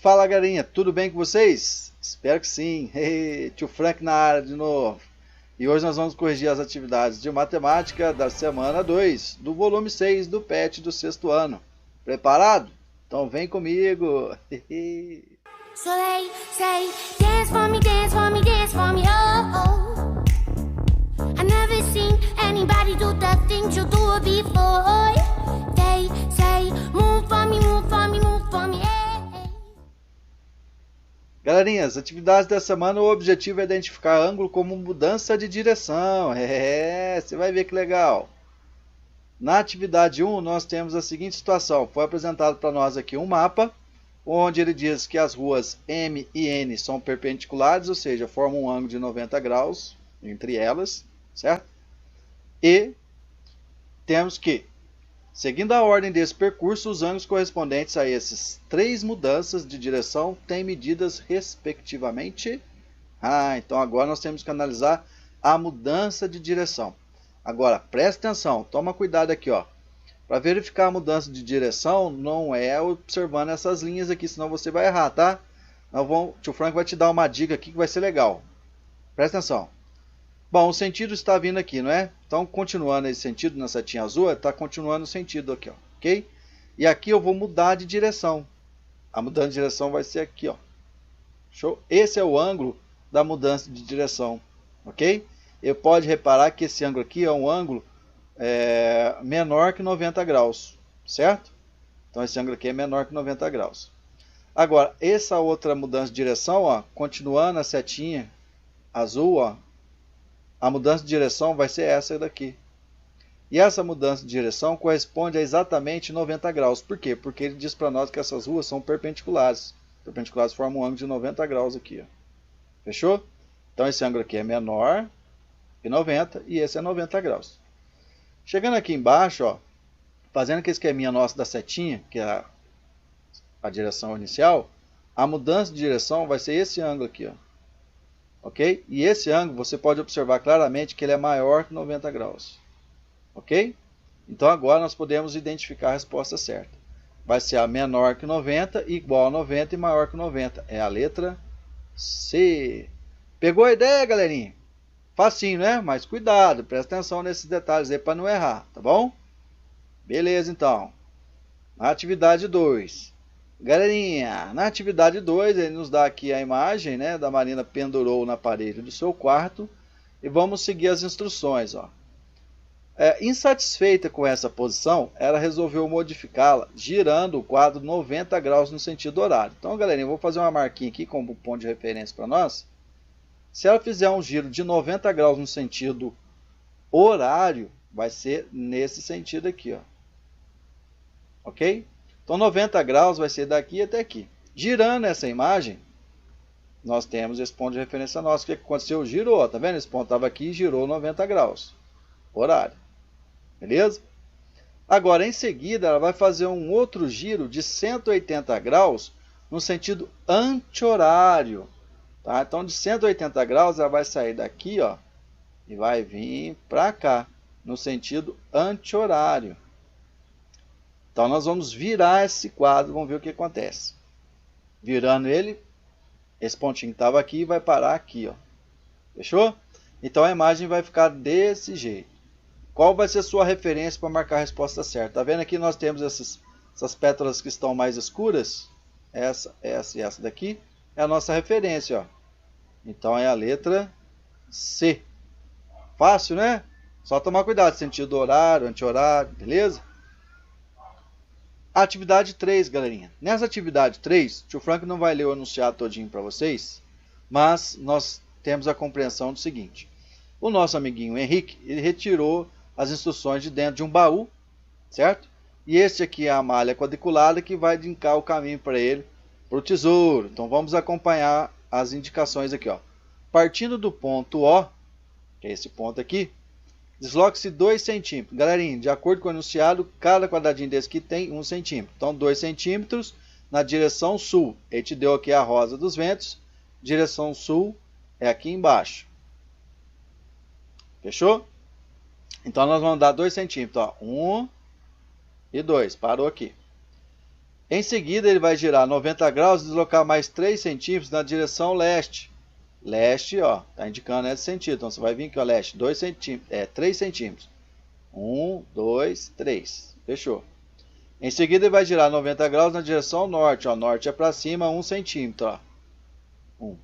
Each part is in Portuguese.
Fala galerinha, tudo bem com vocês? Espero que sim. Hey, tio Frank na área de novo. E hoje nós vamos corrigir as atividades de matemática da semana 2, do volume 6 do PET do sexto ano. Preparado? Então vem comigo. So they say, dance for me, dance for me, dance for me, oh, oh. I never seen anybody do the things you do before. They say, move for me, move for me, move for me, hey. Galerinha, as atividades da semana, o objetivo é identificar ângulo como mudança de direção. Você vai ver que legal. Na atividade 1, nós temos a seguinte situação. Foi apresentado para nós aqui um mapa, onde ele diz que as ruas M e N são perpendiculares, ou seja, formam um ângulo de 90 graus entre elas, certo? E temos que, seguindo a ordem desse percurso, os ângulos correspondentes a essas três mudanças de direção têm medidas respectivamente. Então agora nós temos que analisar a mudança de direção. Agora, presta atenção, toma cuidado aqui, ó. Para verificar a mudança de direção, não é observando essas linhas aqui, senão você vai errar, tá? O tio Frank vai te dar uma dica aqui que vai ser legal. Presta atenção. Bom, o sentido está vindo aqui, não é? Então, continuando esse sentido na setinha azul, está continuando o sentido aqui, ó, ok? E aqui eu vou mudar de direção. A mudança de direção vai ser aqui, ó. Show? Esse é o ângulo da mudança de direção, ok? Eu pode reparar que esse ângulo aqui é um ângulo menor que 90 graus, certo? Então esse ângulo aqui é menor que 90 graus. Agora, essa outra mudança de direção, ó, continuando a setinha azul, ó, a mudança de direção vai ser essa daqui. E essa mudança de direção corresponde a exatamente 90 graus. Por quê? Porque ele diz para nós que essas ruas são perpendiculares. Perpendiculares formam um ângulo de 90 graus aqui, ó. Fechou? Então esse ângulo aqui é menor que 90 e esse é 90 graus. Chegando aqui embaixo, ó, fazendo aquele esqueminha nosso da setinha, que é a direção inicial, a mudança de direção vai ser esse ângulo aqui, ó. Ok? E esse ângulo você pode observar claramente que ele é maior que 90 graus. Ok? Então agora nós podemos identificar a resposta certa. Vai ser a menor que 90, igual a 90 e maior que 90. É a letra C. Pegou a ideia, galerinha? Facinho, né? Mas cuidado, presta atenção nesses detalhes aí para não errar, tá bom? Beleza, então. Na atividade 2. Galerinha, na atividade 2, ele nos dá aqui a imagem, né, da Marina pendurou na parede do seu quarto. E vamos seguir as instruções, ó. Insatisfeita com essa posição, ela resolveu modificá-la, girando o quadro 90 graus no sentido horário. Então, galerinha, eu vou fazer uma marquinha aqui como ponto de referência para nós. Se ela fizer um giro de 90 graus no sentido horário, vai ser nesse sentido aqui, ó. Ok? Então 90 graus vai ser daqui até aqui. Girando essa imagem, nós temos esse ponto de referência nosso. O que aconteceu? Girou, tá vendo? Esse ponto estava aqui e girou 90 graus. Horário. Beleza? Agora, em seguida, ela vai fazer um outro giro de 180 graus no sentido anti-horário. Tá? Então, de 180 graus, ela vai sair daqui, ó, e vai vir para cá, no sentido anti-horário. Então, nós vamos virar esse quadro, vamos ver o que acontece. Virando ele, esse pontinho que estava aqui vai parar aqui, ó. Fechou? Então, a imagem vai ficar desse jeito. Qual vai ser a sua referência para marcar a resposta certa? Tá vendo aqui nós temos essas pétalas que estão mais escuras? Essa e essa daqui é a nossa referência, ó. Então é a letra C. Fácil, né? Só tomar cuidado, sentido horário, anti-horário, beleza? Atividade 3, galerinha. Nessa atividade 3, o tio Frank não vai ler o enunciado todinho para vocês, mas nós temos a compreensão do seguinte. O nosso amiguinho Henrique, ele retirou as instruções de dentro de um baú, certo? E este aqui é a malha quadriculada que vai indicar o caminho para ele, para o tesouro. Então vamos acompanhar as indicações aqui, ó. Partindo do ponto O, que é esse ponto aqui, desloque-se 2 centímetros. Galerinha, de acordo com o enunciado, cada quadradinho desse aqui tem 1 centímetro. Então 2 centímetros na direção sul. Ele te deu aqui a rosa dos ventos. Direção sul é aqui embaixo. Fechou? Então nós vamos dar 2 centímetros. Ó. 1 e 2. Parou aqui. Em seguida, ele vai girar 90 graus e deslocar mais 3 centímetros na direção leste. Leste, ó, tá indicando esse sentido. Então, você vai vir aqui, ó, leste, 3 centímetros. 1, 2, 3. Fechou. Em seguida, ele vai girar 90 graus na direção norte. Ó, norte é para cima, 1 centímetro. Ó. 1.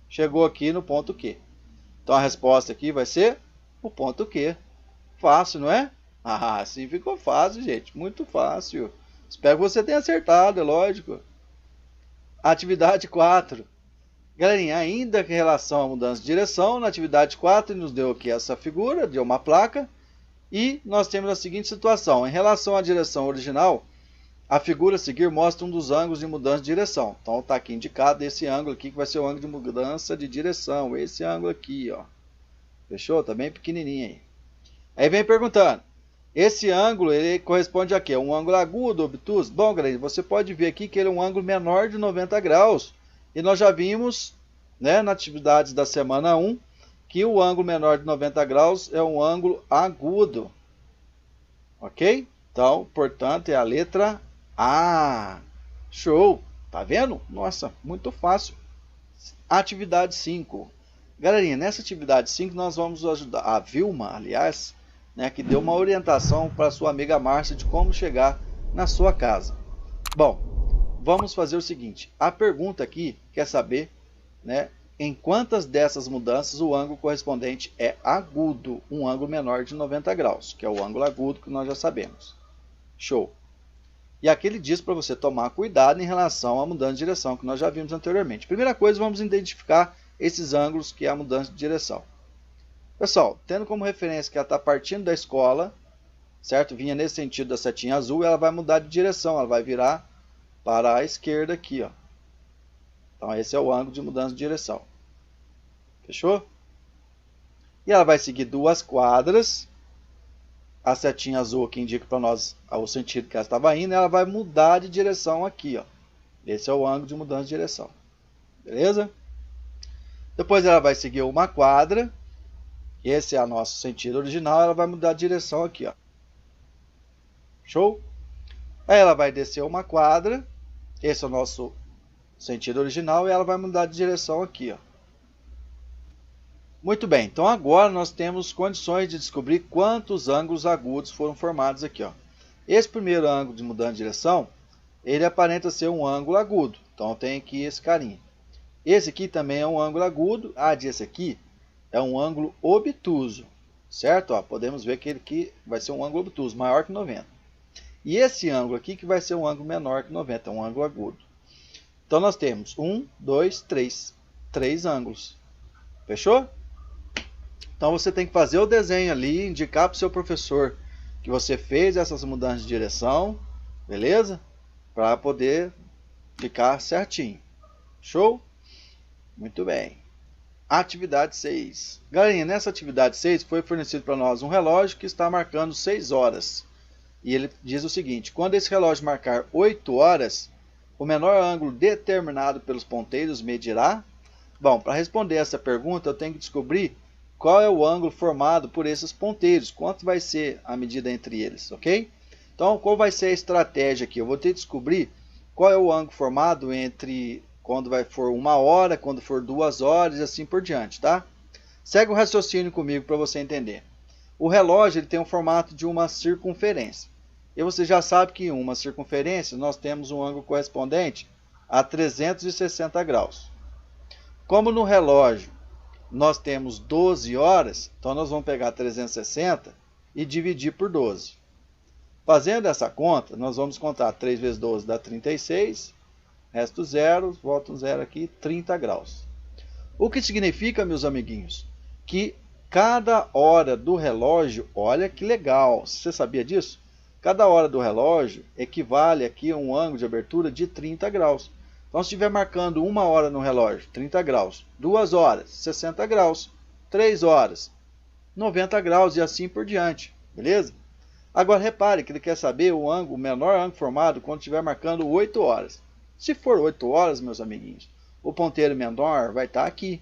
Chegou aqui no ponto Q. Então, a resposta aqui vai ser o ponto Q. Fácil, não é? Ah, assim ficou fácil, gente. Muito fácil. Espero que você tenha acertado, é lógico. Atividade 4. Galerinha, ainda em relação à mudança de direção, na atividade 4 ele nos deu aqui essa figura de uma placa. E nós temos a seguinte situação. Em relação à direção original, a figura a seguir mostra um dos ângulos de mudança de direção. Então está aqui indicado esse ângulo aqui que vai ser o ângulo de mudança de direção. Esse ângulo aqui, ó. Fechou? Está bem pequenininho aí. Aí vem perguntando. Esse ângulo, ele corresponde a quê? Um ângulo agudo, obtuso? Bom, galera, você pode ver aqui que ele é um ângulo menor de 90 graus. E nós já vimos, né, na atividade da semana 1, que o ângulo menor de 90 graus é um ângulo agudo. Ok? Então, portanto, é a letra A. Show! Tá vendo? Nossa, muito fácil. Atividade 5. Galerinha, nessa atividade 5 nós vamos ajudar a Vilma, aliás, né, que deu uma orientação para sua amiga Márcia de como chegar na sua casa. Bom, vamos fazer o seguinte. A pergunta aqui quer saber, né, em quantas dessas mudanças o ângulo correspondente é agudo, um ângulo menor de 90 graus, que é o ângulo agudo que nós já sabemos. Show! E aqui ele diz para você tomar cuidado em relação à mudança de direção, que nós já vimos anteriormente. Primeira coisa, vamos identificar esses ângulos que é a mudança de direção. Pessoal, tendo como referência que ela está partindo da escola, certo? Vinha nesse sentido da setinha azul, ela vai mudar de direção, ela vai virar para a esquerda aqui, ó. Então esse é o ângulo de mudança de direção. Fechou? E ela vai seguir 2 quadras. A setinha azul aqui indica para nós o sentido que ela estava indo, ela vai mudar de direção aqui, ó. Esse é o ângulo de mudança de direção. Beleza? Depois ela vai seguir 1 quadra. Esse é o nosso sentido original, ela vai mudar de direção aqui, ó. Show? Aí ela vai descer 1 quadra. Esse é o nosso sentido original e ela vai mudar de direção aqui, ó. Muito bem, então agora nós temos condições de descobrir quantos ângulos agudos foram formados aqui, ó. Esse primeiro ângulo de mudança de direção, ele aparenta ser um ângulo agudo. Então tem aqui esse carinha. Esse aqui também é um ângulo agudo. Esse aqui é um ângulo obtuso, certo? Ó, podemos ver que ele aqui vai ser um ângulo obtuso, maior que 90. E esse ângulo aqui que vai ser um ângulo menor que 90, um ângulo agudo. Então nós temos 1, 2, 3. 3 ângulos. Fechou? Então você tem que fazer o desenho ali, indicar para o seu professor que você fez essas mudanças de direção, beleza? Para poder ficar certinho. Show? Muito bem. Atividade 6. Galerinha, nessa atividade 6 foi fornecido para nós um relógio que está marcando 6 horas. E ele diz o seguinte: quando esse relógio marcar 8 horas, o menor ângulo determinado pelos ponteiros medirá? Bom, para responder essa pergunta, eu tenho que descobrir qual é o ângulo formado por esses ponteiros, quanto vai ser a medida entre eles, ok? Então, qual vai ser a estratégia aqui? Eu vou ter que descobrir qual é o ângulo formado entre quando for 1 hora, quando for 2 horas e assim por diante, tá? Segue o raciocínio comigo para você entender. O relógio ele tem o formato de uma circunferência. E você já sabe que em uma circunferência nós temos um ângulo correspondente a 360 graus. Como no relógio nós temos 12 horas, então nós vamos pegar 360 e dividir por 12. Fazendo essa conta, nós vamos contar 3 vezes 12 dá 36, resto 0, volta um 0 aqui, 30 graus. O que significa, meus amiguinhos, que cada hora do relógio, olha que legal, você sabia disso? Cada hora do relógio equivale aqui a um ângulo de abertura de 30 graus. Então, se estiver marcando 1 hora no relógio, 30 graus, 2 horas, 60 graus, 3 horas, 90 graus e assim por diante, beleza? Agora, repare que ele quer saber o menor ângulo formado quando estiver marcando 8 horas. Se for 8 horas, meus amiguinhos, o ponteiro menor vai estar aqui,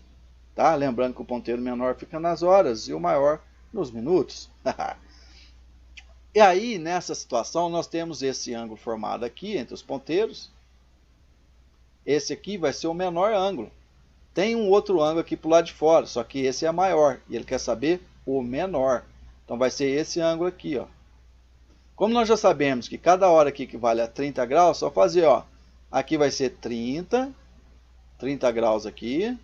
tá? Lembrando que o ponteiro menor fica nas horas e o maior nos minutos. E aí, nessa situação, nós temos esse ângulo formado aqui entre os ponteiros. Esse aqui vai ser o menor ângulo. Tem um outro ângulo aqui para o lado de fora, só que esse é maior. E ele quer saber o menor. Então vai ser esse ângulo aqui, ó. Como nós já sabemos que cada hora aqui equivale a 30 graus, só fazer, ó. Aqui vai ser 30 graus aqui,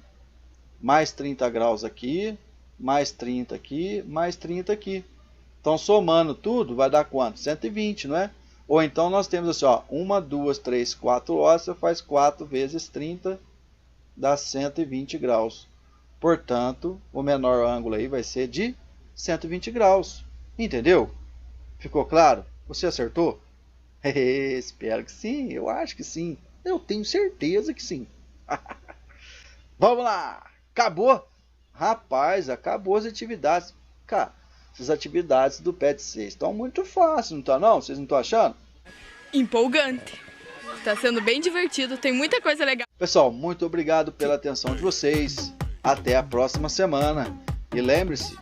mais 30 graus aqui, mais 30 aqui, mais 30 aqui. Então, somando tudo, vai dar quanto? 120, não é? Ou então nós temos assim, ó, 1, 2, 3, 4 horas, você faz 4 vezes 30, dá 120 graus. Portanto, o menor ângulo aí vai ser de 120 graus. Entendeu? Ficou claro? Você acertou? Espero que sim, eu acho que sim. Eu tenho certeza que sim. Vamos lá! Acabou? Rapaz, acabou as atividades. Cara, essas atividades do PET 6 estão muito fáceis, não tá não? Vocês não estão achando? Empolgante. Está sendo bem divertido, tem muita coisa legal. Pessoal, muito obrigado pela atenção de vocês. Até a próxima semana. E lembre-se,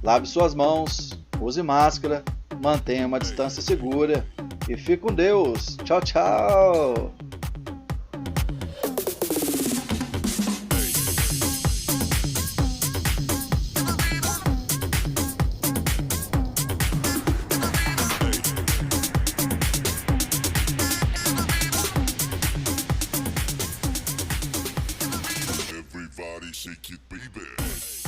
lave suas mãos, use máscara, mantenha uma distância segura e fique com Deus. Tchau, tchau. Everybody shake it, baby.